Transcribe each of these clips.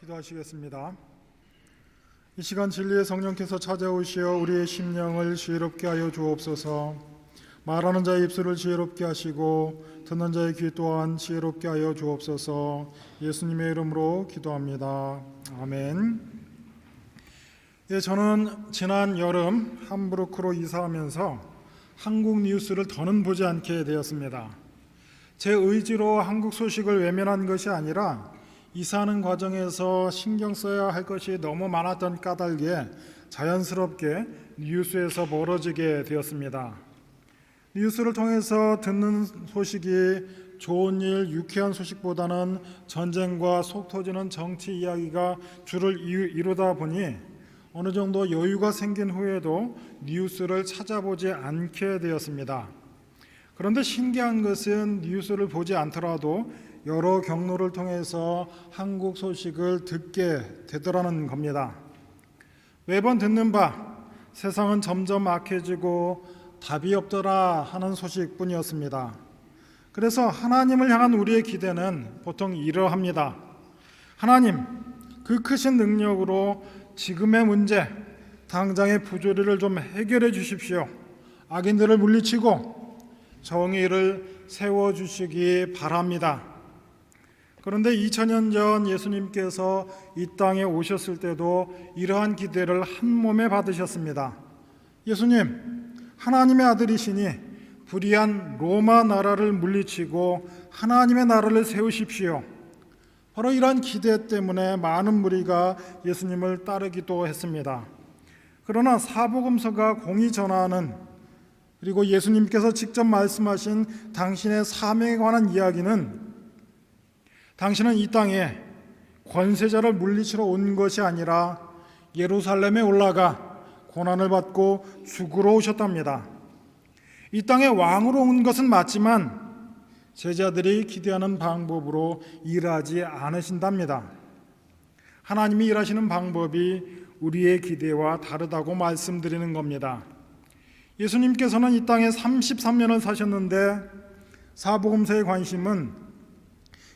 기도하시겠습니다. 이 시간 진리의 성령께서 찾아오시어 우리의 심령을 지혜롭게 하여 주옵소서. 말하는 자의 입술을 지혜롭게 하시고 듣는 자의 귀 또한 지혜롭게 하여 주옵소서. 예수님의 이름으로 기도합니다. 아멘. 저는 지난 여름 함부르크로 이사하면서 한국 뉴스를 더는 보지 않게 되었습니다. 제 의지로 한국 소식을 외면한 것이 아니라 이사하는 과정에서 신경 써야 할 것이 너무 많았던 까닭에 자연스럽게 뉴스에서 멀어지게 되었습니다. 뉴스를 통해서 듣는 소식이 좋은 일, 유쾌한 소식보다는 전쟁과 속 터지는 정치 이야기가 주를 이루다 보니 어느 정도 여유가 생긴 후에도 뉴스를 찾아보지 않게 되었습니다. 그런데 신기한 것은 뉴스를 보지 않더라도 여러 경로를 통해서 한국 소식을 듣게 되더라는 겁니다. 매번 듣는 바 세상은 점점 악해지고 답이 없더라 하는 소식뿐이었습니다. 그래서 하나님을 향한 우리의 기대는 보통 이러합니다. 하나님, 그 크신 능력으로 지금의 문제, 당장의 부조리를 좀 해결해 주십시오. 악인들을 물리치고 정의를 세워주시기 바랍니다. 그런데 2000년 전 예수님께서 이 땅에 오셨을 때도 이러한 기대를 한 몸에 받으셨습니다. 예수님, 하나님의 아들이시니 불의한 로마 나라를 물리치고 하나님의 나라를 세우십시오. 바로 이러한 기대 때문에 많은 무리가 예수님을 따르기도 했습니다. 그러나 사복음서가 공히 전하는, 그리고 예수님께서 직접 말씀하신 당신의 사명에 관한 이야기는 당신은 이 땅에 권세자를 물리치러 온 것이 아니라 예루살렘에 올라가 고난을 받고 죽으러 오셨답니다. 이 땅에 왕으로 온 것은 맞지만 제자들이 기대하는 방법으로 일하지 않으신답니다. 하나님이 일하시는 방법이 우리의 기대와 다르다고 말씀드리는 겁니다. 예수님께서는 이 땅에 33년을 사셨는데 사복음서의 관심은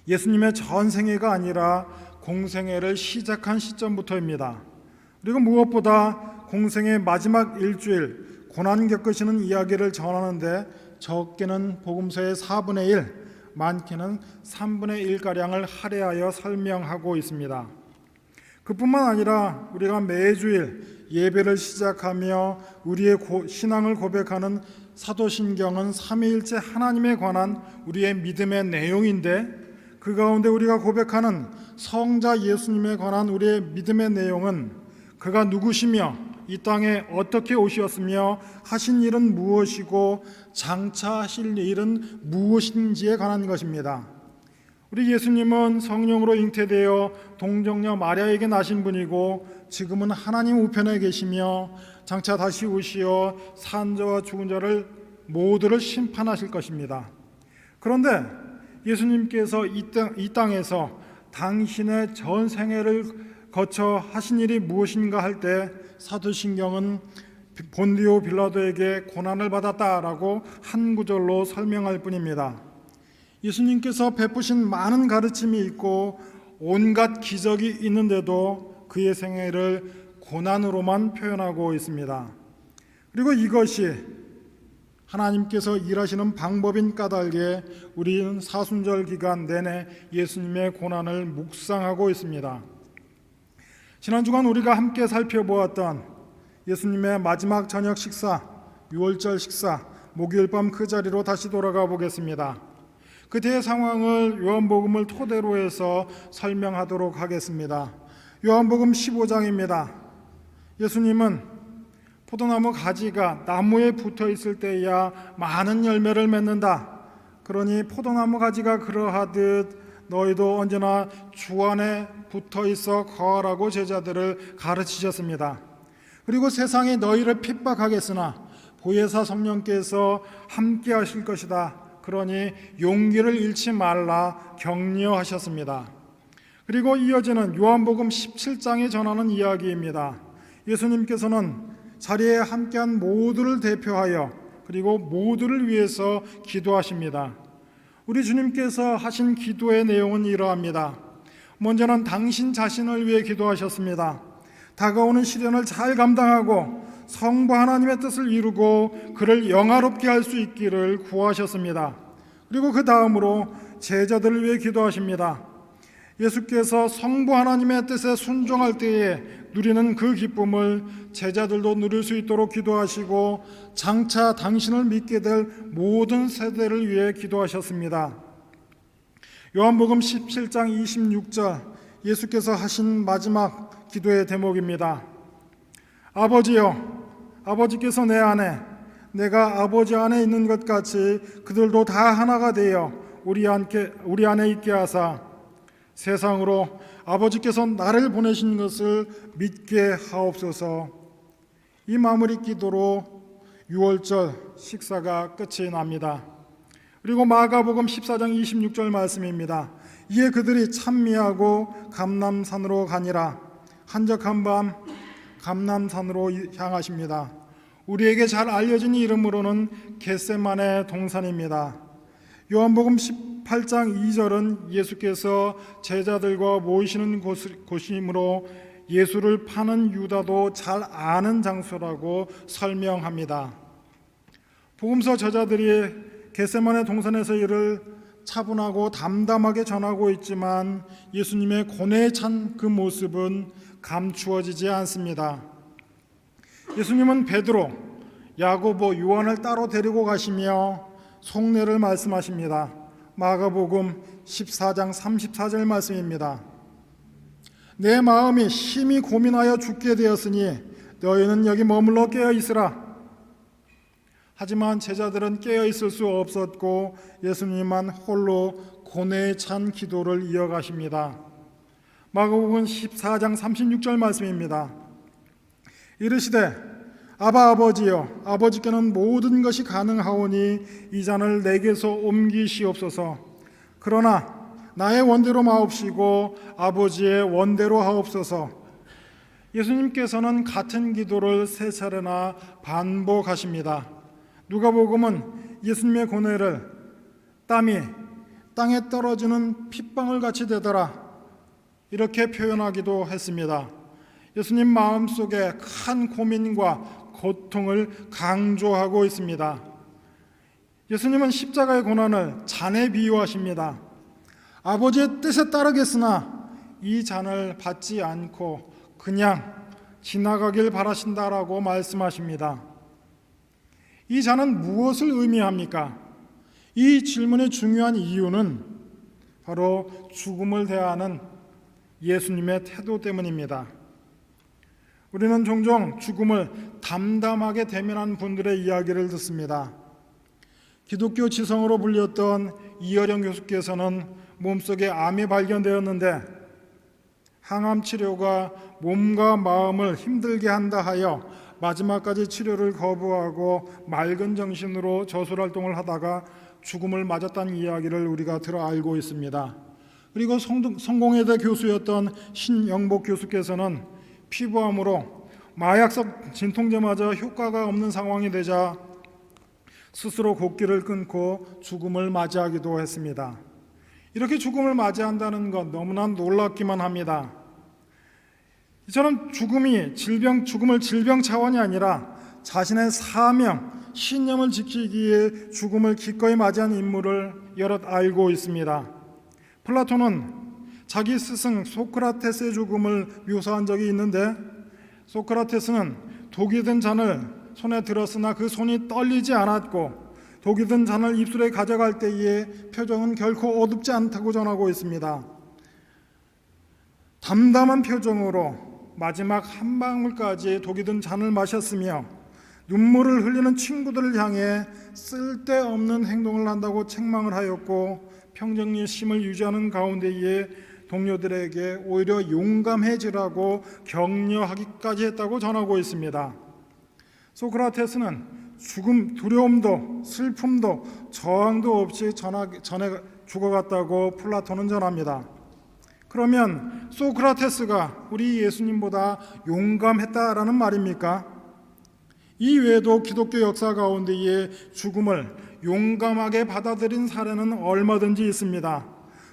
예수님의 전생애가 아니라 공생애를 시작한 시점부터입니다. 그리고 무엇보다 공생의 마지막 일주일 고난 겪으시는 이야기를 전하는데 적게는 복음서의 4분의 1, 많게는 3분의 1가량을 할애하여 설명하고 있습니다. 그뿐만 아니라 우리가 매주일 예배를 시작하며 우리의 신앙을 고백하는 사도신경은 삼위일체 하나님에 관한 우리의 믿음의 내용인데 그 가운데 우리가 고백하는 성자 예수님에 관한 우리의 믿음의 내용은 그가 누구시며 이 땅에 어떻게 오셨으며 하신 일은 무엇이고 장차 하실 일은 무엇인지에 관한 것입니다. 우리 예수님은 성령으로 잉태되어 동정녀 마리아에게 나신 분이고 지금은 하나님 우편에 계시며 장차 다시 오시어 산자와 죽은 자를 모두를 심판하실 것입니다. 그런데 예수님께서 이 땅에서 당신의 전 생애를 거쳐 하신 일이 무엇인가 할 때 사도신경은 본디오 빌라도에게 고난을 받았다라고 한 구절로 설명할 뿐입니다. 예수님께서 베푸신 많은 가르침이 있고 온갖 기적이 있는데도 그의 생애를 고난으로만 표현하고 있습니다. 그리고 이것이 하나님께서 일하시는 방법인 까닭에 우리는 사순절 기간 내내 예수님의 고난을 묵상하고 있습니다. 지난 주간 우리가 함께 살펴보았던 예수님의 마지막 저녁 식사, 유월절 식사, 목요일 밤 그 자리로 다시 돌아가 보겠습니다. 그때의 상황을 요한복음을 토대로 해서 설명하도록 하겠습니다. 요한복음 15장입니다. 예수님은 포도나무 가지가 나무에 붙어 있을 때야 많은 열매를 맺는다. 그러니 포도나무 가지가 그러하듯 너희도 언제나 주 안에 붙어 있어 거하라고 제자들을 가르치셨습니다. 그리고 세상이 너희를 핍박하겠으나 보혜사 성령께서 함께 하실 것이다. 그러니 용기를 잃지 말라 격려하셨습니다. 그리고 이어지는 요한복음 17장에 전하는 이야기입니다. 예수님께서는 자리에 함께한 모두를 대표하여 그리고 모두를 위해서 기도하십니다. 우리 주님께서 하신 기도의 내용은 이러합니다. 먼저는 당신 자신을 위해 기도하셨습니다. 다가오는 시련을 잘 감당하고 성부 하나님의 뜻을 이루고 그를 영화롭게 할 수 있기를 구하셨습니다. 그리고 그 다음으로 제자들을 위해 기도하십니다. 예수께서 성부 하나님의 뜻에 순종할 때에 누리는 그 기쁨을 제자들도 누릴 수 있도록 기도하시고 장차 당신을 믿게 될 모든 세대를 위해 기도하셨습니다. 요한복음 17장 26절 예수께서 하신 마지막 기도의 대목입니다. 아버지여, 아버지께서 내 안에, 내가 아버지 안에 있는 것 같이 그들도 다 하나가 되어 우리 안에 있게 하사 세상으로 아버지께서 나를 보내신 것을 믿게 하옵소서. 이 마무리 기도로 6월절 식사가 끝이 납니다. 그리고 마가복음 14장 26절 말씀입니다. 이에 그들이 찬미하고 감람산으로 가니라. 한적한 밤 감람산으로 향하십니다. 우리에게 잘 알려진 이름으로는 겟세마네 동산입니다. 요한복음 18장 2절은 예수께서 제자들과 모이시는 곳이므로 예수를 파는 유다도 잘 아는 장소라고 설명합니다. 복음서 저자들이 겟세마네 동산에서 이를 차분하고 담담하게 전하고 있지만 예수님의 고뇌에 찬 그 모습은 감추어지지 않습니다. 예수님은 베드로, 야고보, 요한을 따로 데리고 가시며 속내를 말씀하십니다. 마가복음 14장 34절 말씀입니다. 내 마음이 심히 고민하여 죽게 되었으니 너희는 여기 머물러 깨어 있으라. 하지만 제자들은 깨어 있을 수 없었고 예수님만 홀로 고뇌에 찬 기도를 이어가십니다. 마가복음 14장 36절 말씀입니다. 이르시되 아바 아버지여, 아버지께는 모든 것이 가능하오니 이 잔을 내게서 옮기시옵소서. 그러나 나의 원대로 마옵시고 아버지의 원대로 하옵소서. 예수님께서는 같은 기도를 세 차례나 반복하십니다. 누가복음은 예수님의 고뇌를 땀이 땅에 떨어지는 핏방울 같이 되더라 이렇게 표현하기도 했습니다. 예수님 마음속에 큰 고민과 고통을 강조하고 있습니다. 예수님은 십자가의 고난을 잔에 비유하십니다. 아버지의 뜻에 따르겠으나 이 잔을 받지 않고 그냥 지나가길 바라신다라고 말씀하십니다. 이 잔은 무엇을 의미합니까? 이 질문의 중요한 이유는 바로 죽음을 대하는 예수님의 태도 때문입니다. 우리는 종종 죽음을 담담하게 대면한 분들의 이야기를 듣습니다. 기독교 지성으로 불렸던 이어령 교수께서는 몸속에 암이 발견되었는데 항암 치료가 몸과 마음을 힘들게 한다 하여 마지막까지 치료를 거부하고 맑은 정신으로 저술활동을 하다가 죽음을 맞았다는 이야기를 우리가 들어 알고 있습니다. 그리고 성공회대 교수였던 신영복 교수께서는 피부암으로 마약성 진통제마저 효과가 없는 상황이 되자 스스로 곡기를 끊고 죽음을 맞이하기도 했습니다. 이렇게 죽음을 맞이한다는 건 너무나 놀랍기만 합니다. 저는 죽음을 질병 차원이 아니라 자신의 사명, 신념을 지키기에 죽음을 기꺼이 맞이한 인물을 여럿 알고 있습니다. 플라톤은 자기 스승 소크라테스의 죽음을 묘사한 적이 있는데 소크라테스는 독이 든 잔을 손에 들었으나 그 손이 떨리지 않았고 독이 든 잔을 입술에 가져갈 때의 표정은 결코 어둡지 않다고 전하고 있습니다. 담담한 표정으로 마지막 한 방울까지 독이 든 잔을 마셨으며 눈물을 흘리는 친구들을 향해 쓸데없는 행동을 한다고 책망을 하였고 평정심을 유지하는 가운데에 동료들에게 오히려 용감해지라고 격려하기까지 했다고 전하고 있습니다. 소크라테스는 죽음, 두려움도 슬픔도 저항도 없이 전에 죽어갔다고 플라톤은 전합니다. 그러면 소크라테스가 우리 예수님보다 용감했다라는 말입니까? 이 외에도 기독교 역사 가운데에 죽음을 용감하게 받아들인 사례는 얼마든지 있습니다.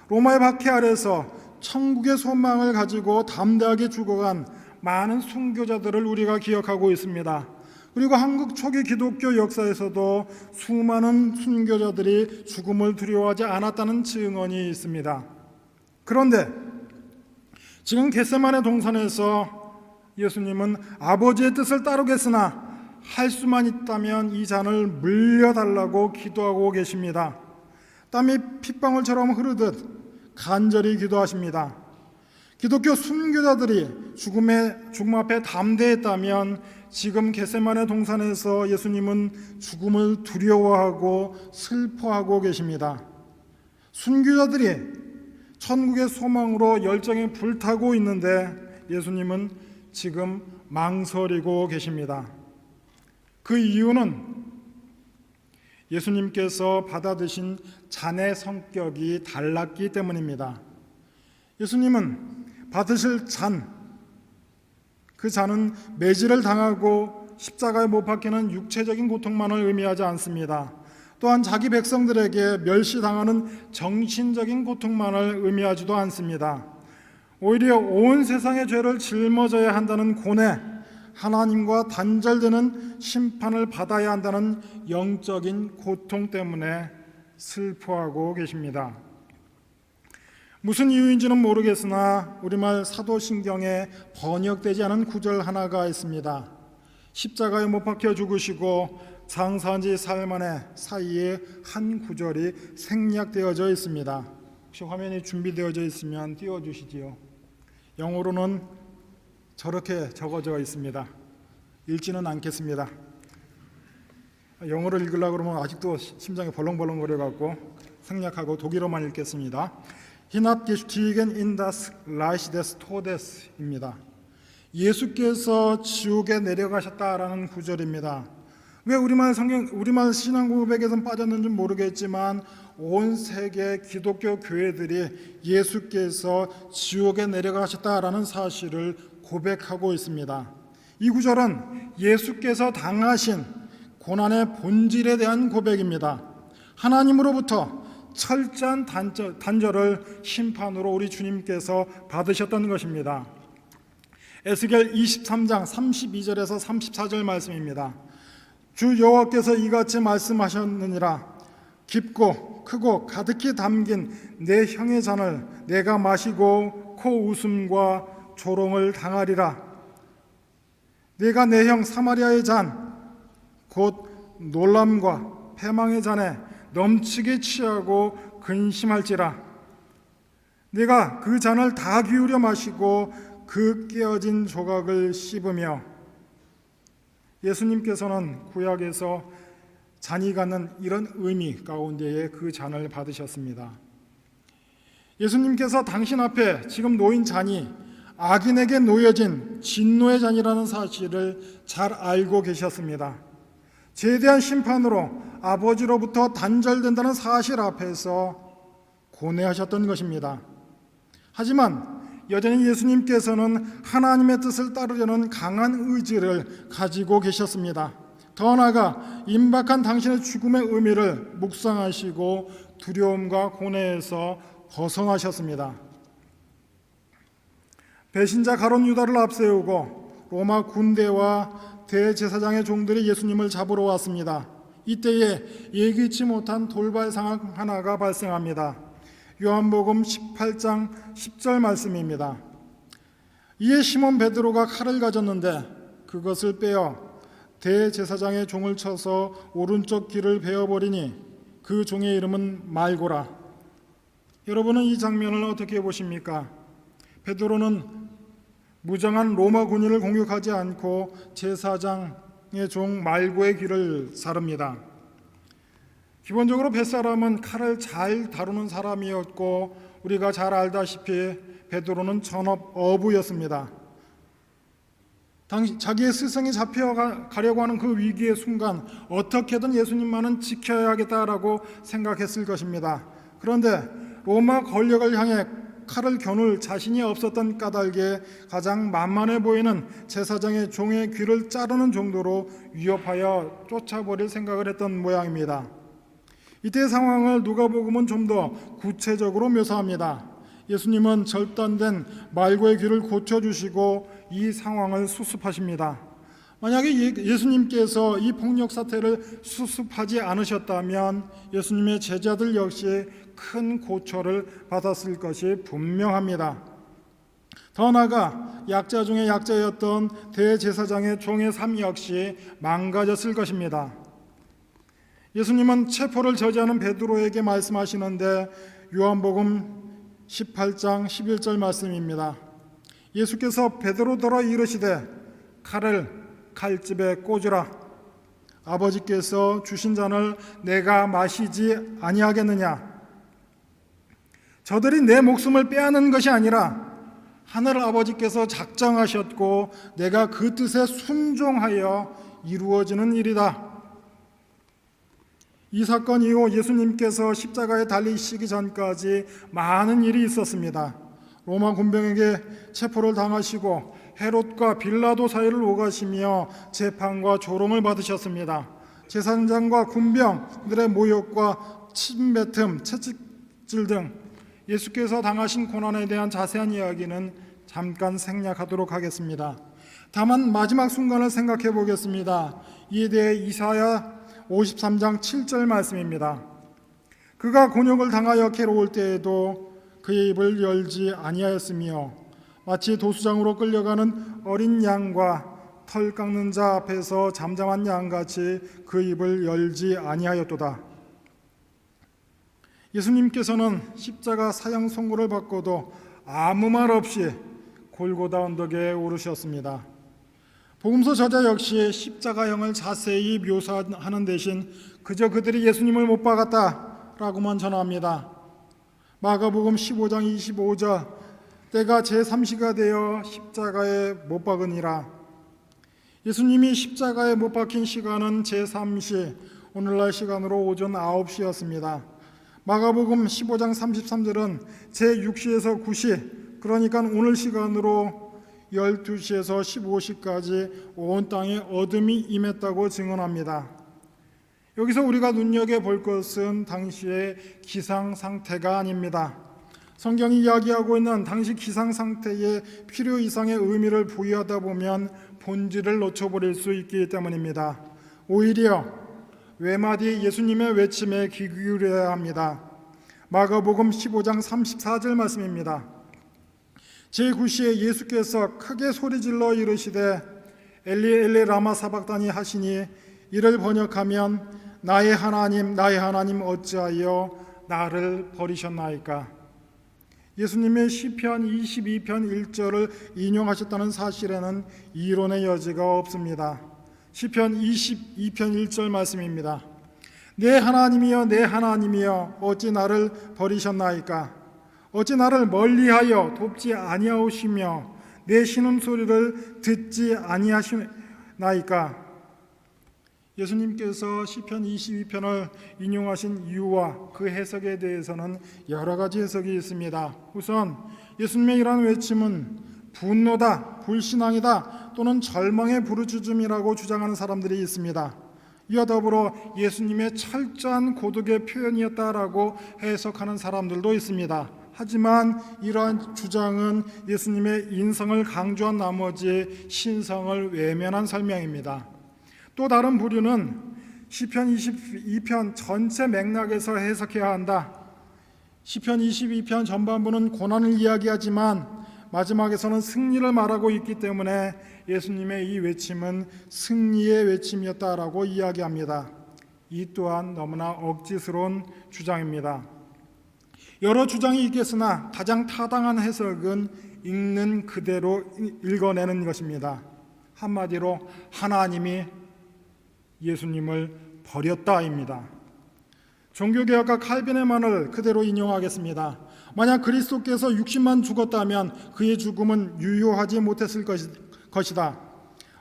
로마의 박해 아래서 천국의 소망을 가지고 담대하게 죽어간 많은 순교자들을 우리가 기억하고 있습니다. 그리고 한국 초기 기독교 역사에서도 수많은 순교자들이 죽음을 두려워하지 않았다는 증언이 있습니다. 그런데 지금 겟세마네 동산에서 예수님은 아버지의 뜻을 따르겠으나 할 수만 있다면 이 잔을 물려달라고 기도하고 계십니다. 땀이 핏방울처럼 흐르듯 간절히 기도하십니다. 기독교 순교자들이 죽음 앞에 담대했다면 지금 겟세마네 동산에서 예수님은 죽음을 두려워하고 슬퍼하고 계십니다. 순교자들이 천국의 소망으로 열정에 불타고 있는데 예수님은 지금 망설이고 계십니다. 그 이유는 예수님께서 받아드신 잔의 성격이 달랐기 때문입니다. 예수님은 받으실 잔, 그 잔은 매질을 당하고 십자가에 못 박히는 육체적인 고통만을 의미하지 않습니다. 또한 자기 백성들에게 멸시당하는 정신적인 고통만을 의미하지도 않습니다. 오히려 온 세상의 죄를 짊어져야 한다는 고뇌, 하나님과 단절되는 심판을 받아야 한다는 영적인 고통 때문에 슬퍼하고 계십니다. 무슨 이유인지는 모르겠으나 우리말 사도신경에 번역되지 않은 구절 하나가 있습니다. 십자가에 못 박혀 죽으시고 장사한 지 사흘 만에 사이에 한 구절이 생략되어져 있습니다. 혹시 화면이 준비되어져 있으면 띄워주시지요. 영어로는 저렇게 적어져 있습니다. 읽지는 않겠습니다. 영어를 읽으려고 그러면 아직도 심장이 벌렁벌렁거려갖고 생략하고 독일어만 읽겠습니다. Hinabgestiegen in das Reich des Todes입니다. 예수께서 지옥에 내려가셨다라는 구절입니다. 왜 우리말 신앙 고백에선 빠졌는지 모르겠지만 온 세계 기독교 교회들이 예수께서 지옥에 내려가셨다라는 사실을 고백하고 있습니다. 이 구절은 예수께서 당하신 고난의 본질에 대한 고백입니다. 하나님으로부터 철저한 단절을 심판으로 우리 주님께서 받으셨던 것입니다. 에스겔 23장 32절에서 34절 말씀입니다. 주 여호와께서 이같이 말씀하셨느니라. 깊고 크고 가득히 담긴 내 형의 잔을 내가 마시고 코웃음과 조롱을 당하리라. 내가 내 형 사마리아의 잔 곧 놀람과 패망의 잔에 넘치게 취하고 근심할지라. 내가 그 잔을 다 기울여 마시고 그 깨어진 조각을 씹으며. 예수님께서는 구약에서 잔이 갖는 이런 의미 가운데에 그 잔을 받으셨습니다. 예수님께서 당신 앞에 지금 놓인 잔이 악인에게 놓여진 진노의 잔이라는 사실을 잘 알고 계셨습니다. 죄에 대한 심판으로 아버지로부터 단절된다는 사실 앞에서 고뇌하셨던 것입니다. 하지만 여전히 예수님께서는 하나님의 뜻을 따르려는 강한 의지를 가지고 계셨습니다. 더 나아가 임박한 당신의 죽음의 의미를 묵상하시고 두려움과 고뇌에서 벗어나셨습니다. 배신자 가룟 유다를 앞세우고 로마 군대와 대제사장의 종들이 예수님을 잡으러 왔습니다. 이때에 예기치 못한 돌발 상황 하나가 발생합니다. 요한복음 18장 10절 말씀입니다. 이에 시몬 베드로가 칼을 가졌는데 그것을 빼어 대제사장의 종을 쳐서 오른쪽 귀를 베어버리니 그 종의 이름은 말고라. 여러분은 이 장면을 어떻게 보십니까? 베드로는 무장한 로마 군인을 공격하지 않고 제사장의 종 말고의 귀를 자릅니다. 기본적으로 벳사람은 칼을 잘 다루는 사람이었고 우리가 잘 알다시피 베드로는 전업 어부였습니다. 자기의 스승이 잡혀가려고 하는 그 위기의 순간 어떻게든 예수님만은 지켜야겠다라고 생각했을 것입니다. 그런데 로마 권력을 향해 칼을 겨눌 자신이 없었던 까닭에 가장 만만해 보이는 제사장의 종의 귀를 자르는 정도로 위협하여 쫓아버릴 생각을 했던 모양입니다. 이때 상황을 누가복음은 좀 더 구체적으로 묘사합니다. 예수님은 절단된 말고의 귀를 고쳐주시고 이 상황을 수습하십니다. 만약에 예수님께서 이 폭력 사태를 수습하지 않으셨다면 예수님의 제자들 역시 큰 고초를 받았을 것이 분명합니다. 더 나아가 약자 중에 약자였던 대제사장의 종의 삶 역시 망가졌을 것입니다. 예수님은 체포를 저지하는 베드로에게 말씀하시는데 요한복음 18장 11절 말씀입니다. 예수께서 베드로더러 이르시되 칼을 칼집에 꽂으라. 아버지께서 주신 잔을 내가 마시지 아니하겠느냐. 저들이 내 목숨을 빼앗는 것이 아니라 하늘 아버지께서 작정하셨고 내가 그 뜻에 순종하여 이루어지는 일이다. 이 사건 이후 예수님께서 십자가에 달리시기 전까지 많은 일이 있었습니다. 로마 군병에게 체포를 당하시고 헤롯과 빌라도 사이를 오가시며 재판과 조롱을 받으셨습니다. 제사장과 군병들의 모욕과 침뱉음, 채찍질 등 예수께서 당하신 고난에 대한 자세한 이야기는 잠깐 생략하도록 하겠습니다. 다만 마지막 순간을 생각해 보겠습니다. 이에 대해 이사야 53장 7절 말씀입니다. 그가 곤욕을 당하여 괴로울 때에도 그의 입을 열지 아니하였으며 마치 도수장으로 끌려가는 어린 양과 털 깎는 자 앞에서 잠잠한 양같이 그 입을 열지 아니하였도다. 예수님께서는 십자가 사형 선고를 받고도 아무 말 없이 골고다 언덕에 오르셨습니다. 복음서 저자 역시 십자가형을 자세히 묘사하는 대신 그저 그들이 예수님을 못 박았다라고만 전합니다. 마가복음 15장 25절 때가 제3시가 되어 십자가에 못 박으니라. 예수님이 십자가에 못 박힌 시간은 제3시, 오늘날 시간으로 오전 9시였습니다. 마가복음 15장 33절은 제6시에서 9시, 그러니까 오늘 시간으로 12시에서 15시까지 온 땅에 어둠이 임했다고 증언합니다. 여기서 우리가 눈여겨볼 것은 당시의 기상상태가 아닙니다. 성경이 이야기하고 있는 당시 기상상태의 필요 이상의 의미를 부여하다 보면 본질을 놓쳐버릴 수 있기 때문입니다. 오히려 외마디 예수님의 외침에 귀 기울여야 합니다. 마가복음 15장 34절 말씀입니다. 제9시에 예수께서 크게 소리질러 이르시되 엘리 엘리 라마 사박다니 하시니 이를 번역하면 나의 하나님 어찌하여 나를 버리셨나이까. 예수님의 시편 22편 1절을 인용하셨다는 사실에는 이론의 여지가 없습니다. 시편 22편 1절 말씀입니다. 내 하나님이여 내 하나님이여 어찌 나를 버리셨나이까. 어찌 나를 멀리하여 돕지 아니하시며 내 신음소리를 듣지 아니하시나이까. 예수님께서 시편 22편을 인용하신 이유와 그 해석에 대해서는 여러 가지 해석이 있습니다. 우선 예수님의 이러한 외침은 분노다, 불신앙이다 또는 절망의 부르짖음이라고 주장하는 사람들이 있습니다. 이와 더불어 예수님의 철저한 고독의 표현이었다라고 해석하는 사람들도 있습니다. 하지만 이러한 주장은 예수님의 인성을 강조한 나머지 신성을 외면한 설명입니다. 또 다른 부류는 시편 22편 전체 맥락에서 해석해야 한다. 시편 22편 전반부는 고난을 이야기하지만 마지막에서는 승리를 말하고 있기 때문에 예수님의 이 외침은 승리의 외침이었다라고 이야기합니다. 이 또한 너무나 억지스러운 주장입니다. 여러 주장이 있겠으나 가장 타당한 해석은 읽는 그대로 읽어내는 것입니다. 한마디로 하나님이 예수님을 버렸다입니다. 종교개혁가 칼빈의 말을 그대로 인용하겠습니다. 만약 그리스도께서 육신만 죽었다면 그의 죽음은 유효하지 못했을 것이다.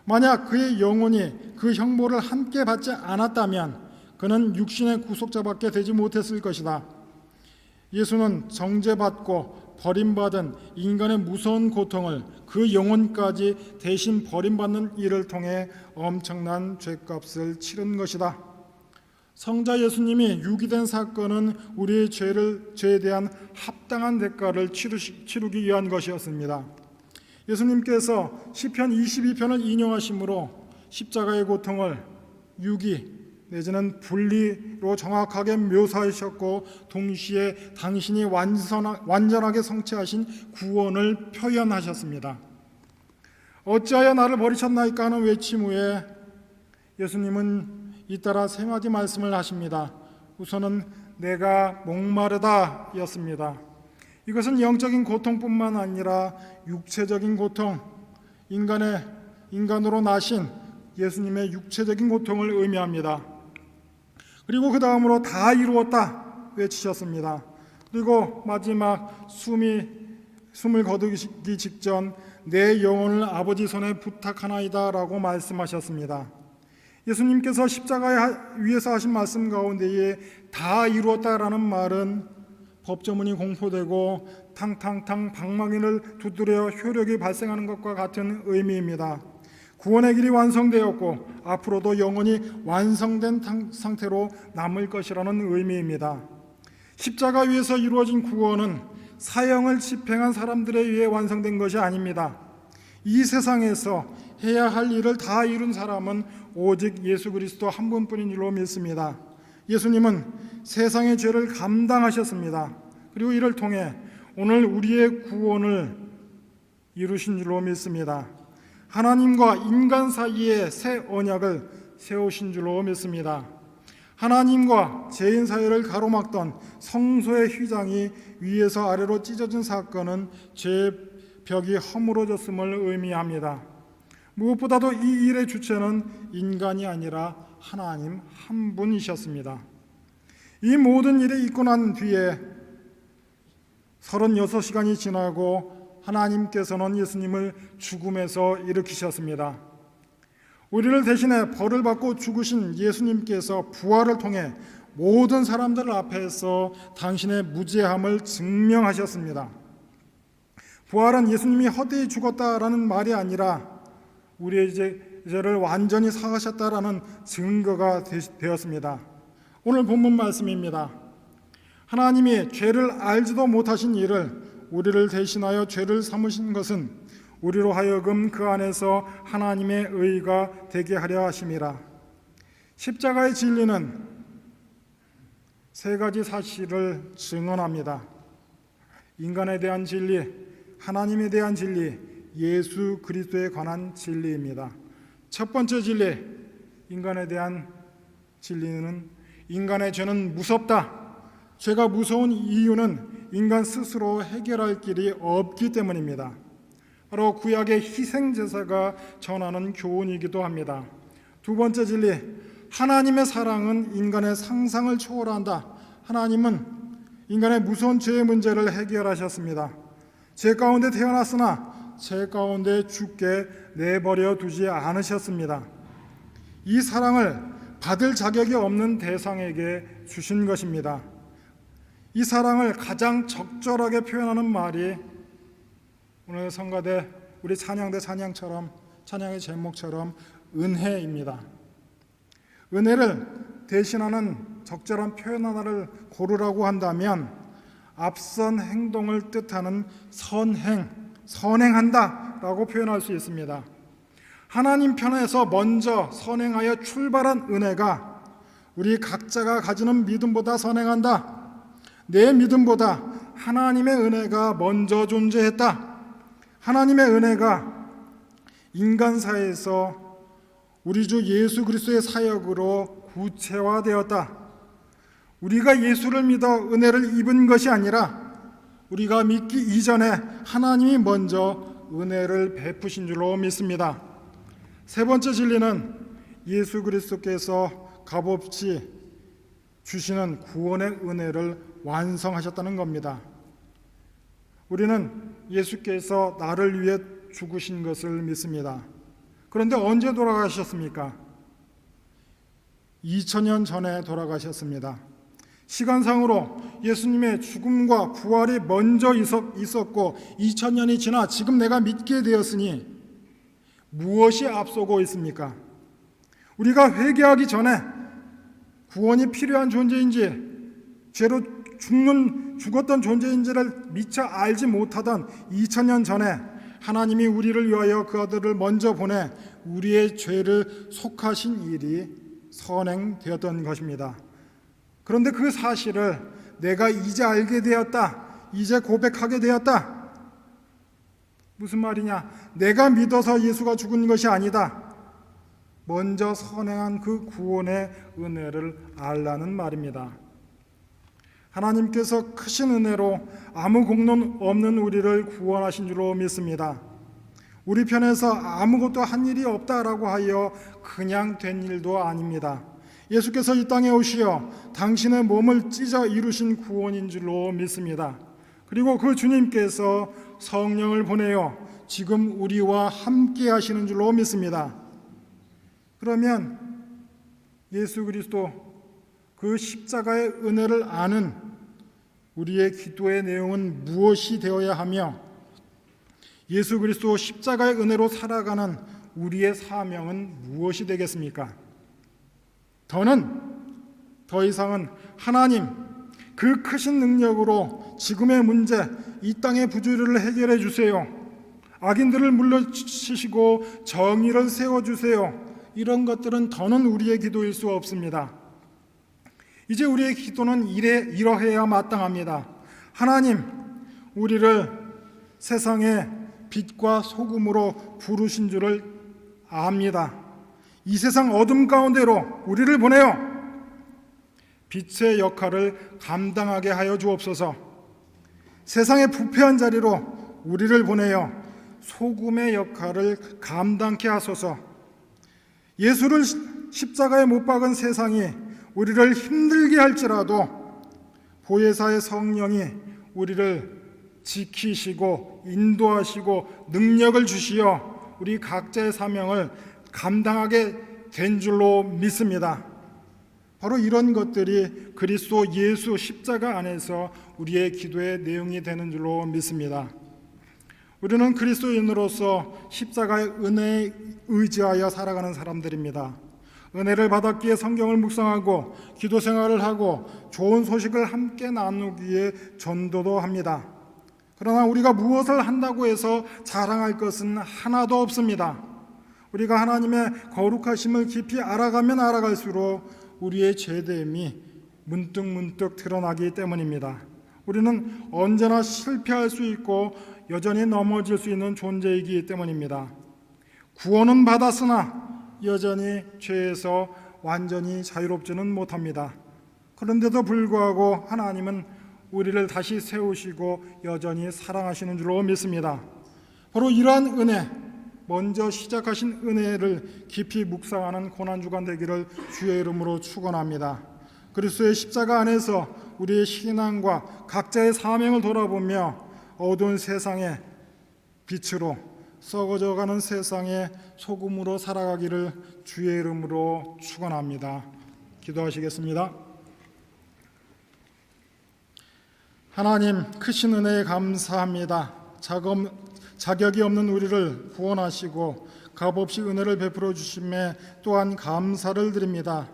만약 그의 영혼이 그 형벌을 함께 받지 않았다면 그는 육신의 구속자밖에 되지 못했을 것이다. 예수는 정죄받고 버림받은 인간의 무서운 고통을 그 영혼까지 대신 버림받는 일을 통해 엄청난 죄값을 치른 것이다. 성자 예수님이 유기된 사건은 우리의 죄에 대한 합당한 대가를 치르기 위한 것이었습니다. 예수님께서 시편 22편을 인용하심으로 십자가의 고통을 유기 내지는 분리로 정확하게 묘사하셨고 동시에 당신이 완전하게 성취하신 구원을 표현하셨습니다. 어찌하여 나를 버리셨나이까 하는 외침 후에 예수님은 잇따라 세 마디 말씀을 하십니다. 우선은 내가 목마르다 였습니다. 이것은 영적인 고통뿐만 아니라 육체적인 고통, 인간으로 나신 예수님의 육체적인 고통을 의미합니다. 그리고 그 다음으로 다 이루었다 외치셨습니다. 그리고 마지막 숨을 거두기 직전 내 영혼을 아버지 손에 부탁하나이다 라고 말씀하셨습니다. 예수님께서 십자가에 위에서 하신 말씀 가운데에 다 이루었다라는 말은 법조문이 공포되고 탕탕탕 방망이를 두드려 효력이 발생하는 것과 같은 의미입니다. 구원의 길이 완성되었고 앞으로도 영원히 완성된 상태로 남을 것이라는 의미입니다. 십자가 위에서 이루어진 구원은 사형을 집행한 사람들에 의해 완성된 것이 아닙니다. 이 세상에서 해야 할 일을 다 이룬 사람은 오직 예수 그리스도 한 분뿐인 줄로 믿습니다. 예수님은 세상의 죄를 감당하셨습니다. 그리고 이를 통해 오늘 우리의 구원을 이루신 줄로 믿습니다. 하나님과 인간 사이에 새 언약을 세우신 줄로 믿습니다. 하나님과 죄인 사이를 가로막던 성소의 휘장이 위에서 아래로 찢어진 사건은 죄의 벽이 허물어졌음을 의미합니다. 무엇보다도 이 일의 주체는 인간이 아니라 하나님 한 분이셨습니다. 이 모든 일이 있고 난 뒤에 36시간이 지나고 하나님께서는 예수님을 죽음에서 일으키셨습니다. 우리를 대신해 벌을 받고 죽으신 예수님께서 부활을 통해 모든 사람들 앞에서 당신의 무죄함을 증명하셨습니다. 부활은 예수님이 헛되이 죽었다라는 말이 아니라 우리의 죄를 완전히 사하셨다라는 증거가 되었습니다. 오늘 본문 말씀입니다. 하나님이 죄를 알지도 못하신 이를 우리를 대신하여 죄를 삼으신 것은 우리로 하여금 그 안에서 하나님의 의가 되게 하려 하심이라. 십자가의 진리는 세 가지 사실을 증언합니다. 인간에 대한 진리, 하나님에 대한 진리, 예수 그리스도에 관한 진리입니다. 첫 번째 진리, 인간에 대한 진리는 인간의 죄는 무섭다. 죄가 무서운 이유는 인간 스스로 해결할 길이 없기 때문입니다. 바로 구약의 희생제사가 전하는 교훈이기도 합니다. 두 번째 진리, 하나님의 사랑은 인간의 상상을 초월한다. 하나님은 인간의 무서운 죄의 문제를 해결하셨습니다. 죄 가운데 태어났으나 죄 가운데 죽게 내버려 두지 않으셨습니다. 이 사랑을 받을 자격이 없는 대상에게 주신 것입니다. 이 사랑을 가장 적절하게 표현하는 말이 오늘 성가대 우리 찬양대 찬양의 제목처럼 은혜입니다. 은혜를 대신하는 적절한 표현 하나를 고르라고 한다면 앞선 행동을 뜻하는 선행한다라고 표현할 수 있습니다. 하나님 편에서 먼저 선행하여 출발한 은혜가 우리 각자가 가지는 믿음보다 선행한다. 내 믿음보다 하나님의 은혜가 먼저 존재했다. 하나님의 은혜가 인간사에서 우리 주 예수 그리스도의 사역으로 구체화되었다. 우리가 예수를 믿어 은혜를 입은 것이 아니라 우리가 믿기 이전에 하나님이 먼저 은혜를 베푸신 줄로 믿습니다. 세 번째 진리는 예수 그리스도께서 값없이 주시는 구원의 은혜를 완성하셨다는 겁니다. 우리는 예수께서 나를 위해 죽으신 것을 믿습니다. 그런데 언제 돌아가셨습니까? 2000년 전에 돌아가셨습니다. 시간상으로 예수님의 죽음과 부활이 먼저 있었고 2000년이 지나 지금 내가 믿게 되었으니 무엇이 앞서고 있습니까? 우리가 회개하기 전에 구원이 필요한 존재인지, 죄로 죽었던 존재인지를 미처 알지 못하던 2000년 전에 하나님이 우리를 위하여 그 아들을 먼저 보내 우리의 죄를 속하신 일이 선행되었던 것입니다. 그런데 그 사실을 내가 이제 알게 되었다, 이제 고백하게 되었다. 무슨 말이냐? 내가 믿어서 예수가 죽은 것이 아니다. 먼저 선행한 그 구원의 은혜를 알라는 말입니다. 하나님께서 크신 은혜로 아무 공로 없는 우리를 구원하신 줄로 믿습니다. 우리 편에서 아무것도 한 일이 없다라고 하여 그냥 된 일도 아닙니다. 예수께서 이 땅에 오시어 당신의 몸을 찢어 이루신 구원인 줄로 믿습니다. 그리고 그 주님께서 성령을 보내어 지금 우리와 함께 하시는 줄로 믿습니다. 그러면 예수 그리스도 그 십자가의 은혜를 아는 우리의 기도의 내용은 무엇이 되어야 하며, 예수 그리스도 십자가의 은혜로 살아가는 우리의 사명은 무엇이 되겠습니까? 더는 더 이상은 하나님 그 크신 능력으로 지금의 문제, 이 땅의 부조리를 해결해 주세요. 악인들을 물러치시고 정의를 세워주세요. 이런 것들은 더는 우리의 기도일 수 없습니다. 이제 우리의 기도는 이러해야 마땅합니다. 하나님, 우리를 세상의 빛과 소금으로 부르신 줄을 압니다. 이 세상 어둠 가운데로 우리를 보내어 빛의 역할을 감당하게 하여 주옵소서. 세상의 부패한 자리로 우리를 보내어 소금의 역할을 감당케 하소서. 예수를 십자가에 못 박은 세상이 우리를 힘들게 할지라도 보혜사의 성령이 우리를 지키시고 인도하시고 능력을 주시어 우리 각자의 사명을 감당하게 된 줄로 믿습니다. 바로 이런 것들이 그리스도 예수 십자가 안에서 우리의 기도의 내용이 되는 줄로 믿습니다. 우리는 그리스도인으로서 십자가의 은혜에 의지하여 살아가는 사람들입니다. 은혜를 받았기에 성경을 묵상하고 기도 생활을 하고 좋은 소식을 함께 나누기에 전도도 합니다. 그러나 우리가 무엇을 한다고 해서 자랑할 것은 하나도 없습니다. 우리가 하나님의 거룩하심을 깊이 알아가면 알아갈수록 우리의 죄됨이 문득문득 드러나기 때문입니다. 우리는 언제나 실패할 수 있고 여전히 넘어질 수 있는 존재이기 때문입니다. 구원은 받았으나 여전히 죄에서 완전히 자유롭지는 못합니다. 그런데도 불구하고 하나님은 우리를 다시 세우시고 여전히 사랑하시는 줄로 믿습니다. 바로 이러한 은혜, 먼저 시작하신 은혜를 깊이 묵상하는 고난주간 되기를 주의 이름으로 축원합니다. 그리스도의 십자가 안에서 우리의 신앙과 각자의 사명을 돌아보며 어두운 세상의 빛으로, 썩어져가는 세상의 소금으로 살아가기를 주의 이름으로 축원합니다. 기도하시겠습니다. 하나님, 크신 은혜에 감사합니다. 자격이 없는 우리를 구원하시고 값없이 은혜를 베풀어 주심에 또한 감사를 드립니다.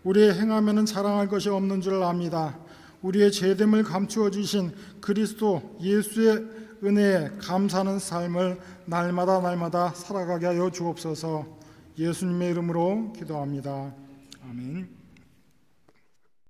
우리의 행하면은 자랑할 것이 없는 줄 압니다. 우리의 죄됨을 감추어 주신 그리스도 예수의 은혜에 감사하는 삶을 날마다 살아가게 하여 주옵소서. 예수님의 이름으로 기도합니다. 아멘.